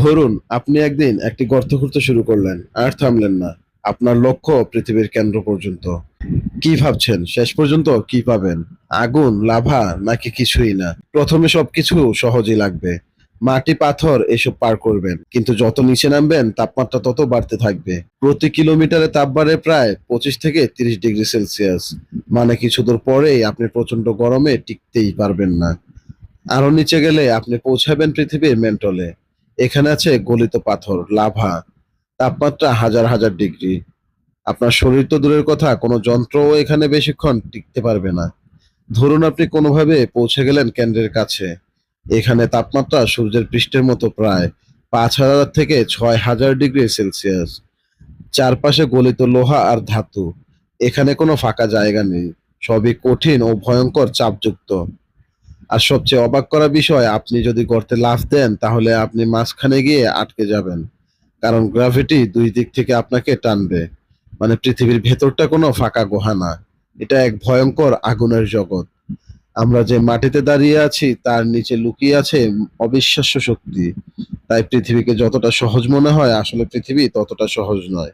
ধরুন আপনি একদিন একটি গর্ত খুঁড়তে শুরু করলেন আর থামলেন না। আপনার লক্ষ্য পৃথিবীর কেন্দ্র পর্যন্ত। কি ভাবছেন শেষ পর্যন্ত কি পাবেন? আগুন, লাভা নাকি কিছুই না? প্রথমে সবকিছু সহজই লাগবে। মাটি, পাথর এসব পার করবেন, কিন্তু যত নিচে নামবেন তাপমাত্রা তত বাড়তে থাকবে। প্রতি কিলোমিটারে তাপ বাড়ে প্রায় 25 থেকে 30 ডিগ্রি সেলসিয়াস। মানে কিছু দূর পরেই আপনি প্রচন্ড গরমে টিকতেই পারবেন না। আরো নিচে গেলে আপনি পৌঁছাবেন পৃথিবীর মেন্টলে। এখানে আছে গলিত পাথর, লাভা, তাপমাত্রা হাজার হাজার ডিগ্রি। আপনার শরীর তো দূরের কথা, কোনো যন্ত্রও এখানে বেশিক্ষণ টিকতে পারবে না। ধরুন আপনি কোনোভাবে পৌঁছে গেলেন কেন্দ্রের কাছে। এখানে তাপমাত্রা সূর্যের পৃষ্ঠের মতো, প্রায় 5,000 থেকে 6,000 ডিগ্রি সেলসিয়াস। চারপাশে গলিত লোহা আর ধাতু। এখানে কোনো ফাঁকা জায়গা নেই। সবই কঠিন ও ভয়ঙ্কর চাপযুক্ত। আর সবচেয়ে অবাক করা বিষয়, আপনি যদি গর্তে লাফ দেন তাহলে আপনি মাঝখানে গিয়ে আটকে যাবেন। কারণ গ্র্যাভিটি দুই দিক থেকে আপনাকে টানবে। মানে পৃথিবীর ভেতরটা কোনো ফাঁকা গুহা না। এটা এক ভয়ঙ্কর আগুনের জগৎ। আমরা যে মাটিতে দাঁড়িয়ে আছি তার নিচে লুকিয়ে আছে অবিশ্বাস্য শক্তি। তাই পৃথিবীকে যতটা সহজ মনে হয়, আসলে পৃথিবী ততটা সহজ নয়।